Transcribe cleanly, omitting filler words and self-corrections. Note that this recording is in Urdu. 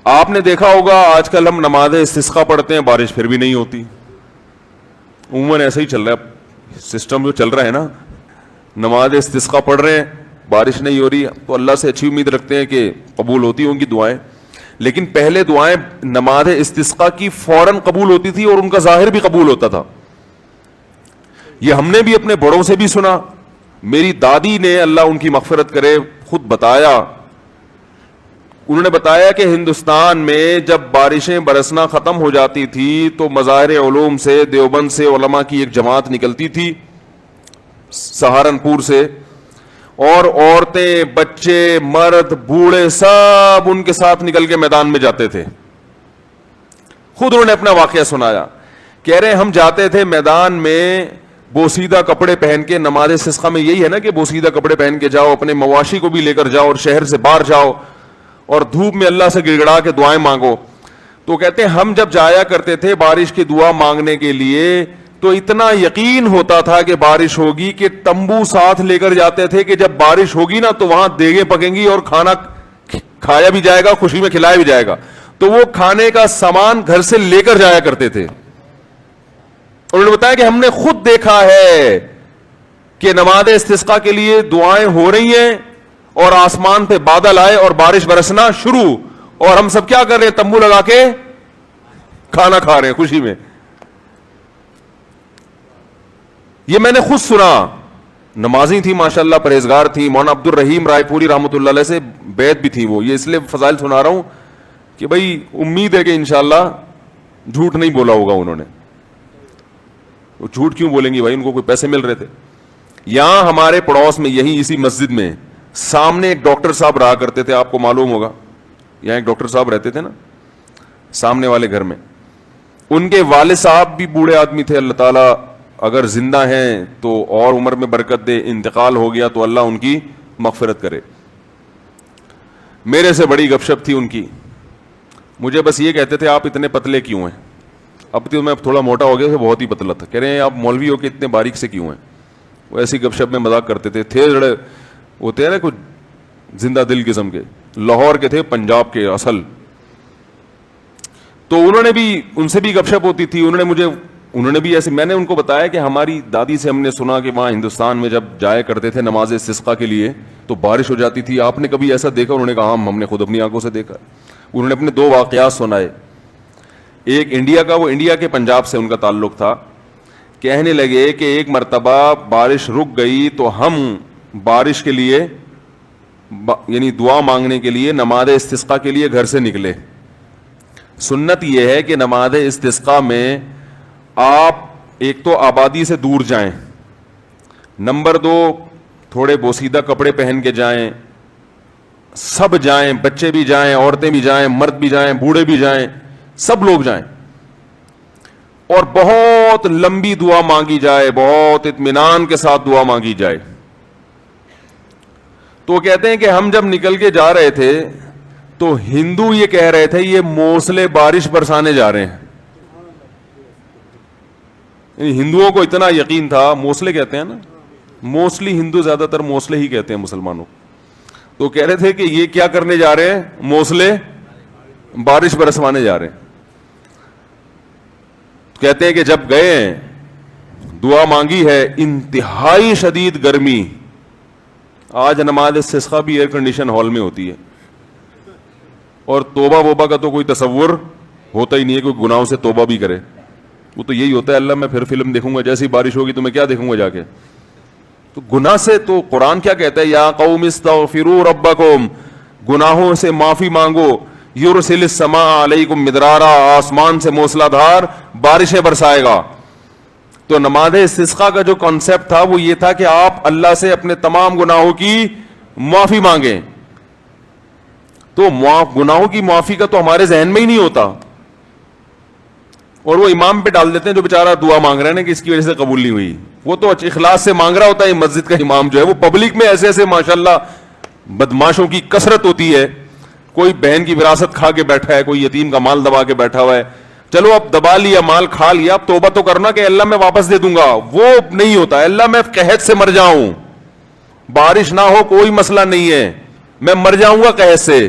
آپ نے دیکھا ہوگا آج کل ہم نماز استسقا پڑھتے ہیں، بارش پھر بھی نہیں ہوتی. عموماً ایسا ہی چل رہا ہے سسٹم جو چل رہا ہے نا. نماز استسقا پڑھ رہے ہیں، بارش نہیں ہو رہی، تو اللہ سے اچھی امید رکھتے ہیں کہ قبول ہوتی ہوں گی دعائیں. لیکن پہلے دعائیں نماز استسقا کی فوراً قبول ہوتی تھی اور ان کا ظاہر بھی قبول ہوتا تھا. یہ ہم نے بھی اپنے بڑوں سے بھی سنا. میری دادی نے اللہ ان کی مغفرت کرے خود بتایا، انہوں نے بتایا کہ ہندوستان میں جب بارشیں برسنا ختم ہو جاتی تھی تو مظاہر علوم سے، دیوبند سے علماء کی ایک جماعت نکلتی تھی، سہارنپور سے، اور عورتیں، بچے، مرد، بوڑھے سب ان کے ساتھ نکل کے میدان میں جاتے تھے. خود انہوں نے اپنا واقعہ سنایا. کہہ رہے ہم جاتے تھے میدان میں بوسیدہ کپڑے پہن کے. نماز استسقا میں یہی ہے نا کہ بوسیدہ کپڑے پہن کے جاؤ، اپنے مواشی کو بھی لے کر جاؤ اور شہر سے باہر جاؤ اور دھوپ میں اللہ سے گڑگڑا کے دعائیں مانگو. تو کہتے ہیں ہم جب جایا کرتے تھے بارش کی دعا مانگنے کے لیے تو اتنا یقین ہوتا تھا کہ بارش ہوگی کہ تمبو ساتھ لے کر جاتے تھے کہ جب بارش ہوگی نا تو وہاں دیگیں پکیں گی اور کھانا کھایا بھی جائے گا، خوشی میں کھلایا بھی جائے گا. تو وہ کھانے کا سامان گھر سے لے کر جایا کرتے تھے. انہوں نے بتایا کہ ہم نے خود دیکھا ہے کہ نماز استسقا کے لیے دعائیں ہو رہی ہیں اور آسمان پہ بادل آئے اور بارش برسنا شروع، اور ہم سب کیا کر رہے ہیں؟ تمبو لگا کے کھانا کھا رہے ہیں خوشی میں. یہ میں نے خود سنا. نمازی تھی ماشاءاللہ، پرہیزگار تھی. مولانا عبد الرحیم رائے پوری رحمۃ اللہ علیہ سے بیعت بھی تھی وہ. یہ اس لیے فضائل سنا رہا ہوں کہ بھائی امید ہے کہ انشاءاللہ جھوٹ نہیں بولا ہوگا انہوں نے. وہ جھوٹ کیوں بولیں گی بھائی، ان کو کوئی پیسے مل رہے تھے. یہاں ہمارے پڑوس میں یہی اسی مسجد میں سامنے ایک ڈاکٹر صاحب رہا کرتے تھے، آپ کو معلوم ہوگا. یہاں ایک ڈاکٹر صاحب رہتے تھے نا سامنے والے گھر میں. ان کے والد صاحب بھی بوڑھے آدمی تھے. اللہ تعالیٰ اگر زندہ ہیں تو اور عمر میں برکت دے، انتقال ہو گیا تو اللہ ان کی مغفرت کرے. میرے سے بڑی گپ شپ تھی ان کی. مجھے بس یہ کہتے تھے آپ اتنے پتلے کیوں ہیں؟ اب تو میں تھوڑا موٹا ہو گیا تھا، بہت ہی پتلا تھا. کہہ رہے ہیں آپ مولوی ہو کے اتنے باریک سے کیوں ہیں؟ وہ ایسی گپ شپ میں مذاق کرتے تھے. تھے جڑے ہوتے ہیں نا کچھ زندہ دل قسم کے، لاہور کے تھے، پنجاب کے اصل. تو انہوں نے بھی، ان سے بھی گپ شپ ہوتی تھی. انہوں نے بھی ایسے، میں نے ان کو بتایا کہ ہماری دادی سے ہم نے سنا کہ وہاں ہندوستان میں جب جایا کرتے تھے نماز استسقا کے لیے تو بارش ہو جاتی تھی. آپ نے کبھی ایسا دیکھا؟ انہوں نے کہا ہم نے خود اپنی آنکھوں سے دیکھا. انہوں نے اپنے 2 واقعات سنائے. ایک انڈیا کا، وہ انڈیا کے پنجاب سے ان کا تعلق تھا. کہنے لگے کہ ایک مرتبہ بارش رک گئی تو ہم بارش کے لیے یعنی دعا مانگنے کے لیے نماز استسقا کے لیے گھر سے نکلے. سنت یہ ہے کہ نماز استسقا میں آپ ایک تو آبادی سے دور جائیں، نمبر 2 تھوڑے بوسیدہ کپڑے پہن کے جائیں، سب جائیں، بچے بھی جائیں، عورتیں بھی جائیں، مرد بھی جائیں، بوڑھے بھی جائیں، سب لوگ جائیں، اور بہت لمبی دعا مانگی جائے، بہت اطمینان کے ساتھ دعا مانگی جائے. تو وہ کہتے ہیں کہ ہم جب نکل کے جا رہے تھے تو ہندو یہ کہہ رہے تھے یہ موسلے بارش برسانے جا رہے ہیں. ہندوؤں کو اتنا یقین تھا. موسلے کہتے ہیں نا، موسٹلی ہندو زیادہ تر موسلے ہی کہتے ہیں مسلمانوں. تو کہہ رہے تھے کہ یہ کیا کرنے جا رہے ہیں؟ موسلے بارش برسوانے جا رہے ہیں. کہتے ہیں کہ جب گئے ہیں دعا مانگی ہے، انتہائی شدید گرمی. آج نماز استسقا بھی ایئر کنڈیشن ہال میں ہوتی ہے، اور توبہ ووبہ کا تو کوئی تصور ہوتا ہی نہیں ہے، کوئی گناہوں سے توبہ بھی کرے. وہ تو یہی ہوتا ہے اللہ میں پھر فلم دیکھوں گا، جیسی بارش ہوگی تو میں کیا دیکھوں گا جا کے. تو گناہ سے تو قرآن کیا کہتا ہے؟ یا قوم استغفروا ربکم، گناہوں سے معافی مانگو. یرسل السماء علیکم مدرارا، آسمان سے موسلا دھار بارشیں برسائے گا. تو نماز استسقا کا جو کانسیپٹ تھا وہ یہ تھا کہ آپ اللہ سے اپنے تمام گناہوں کی معافی مانگیں. تو گناہوں کی معافی کا تو ہمارے ذہن میں ہی نہیں ہوتا، اور وہ امام پہ ڈال دیتے ہیں جو بیچارہ دعا مانگ رہے ہیں کہ اس کی وجہ سے قبول نہیں ہوئی. وہ تو اخلاص سے مانگ رہا ہوتا ہے. مسجد کا امام جو ہے وہ پبلک میں ایسے ایسے ماشاءاللہ بدماشوں کی کثرت ہوتی ہے. کوئی بہن کی وراثت کھا کے بیٹھا ہے، کوئی یتیم کا مال دبا کے بیٹھا ہوا ہے. چلو اب دبا لیا، مال کھا لیا، اب توبہ تو کرنا کہ اللہ میں واپس دے دوں گا. وہ نہیں ہوتا. اللہ میں قحط سے مر جاؤں، بارش نہ ہو کوئی مسئلہ نہیں ہے، میں مر جاؤں گا قحط سے.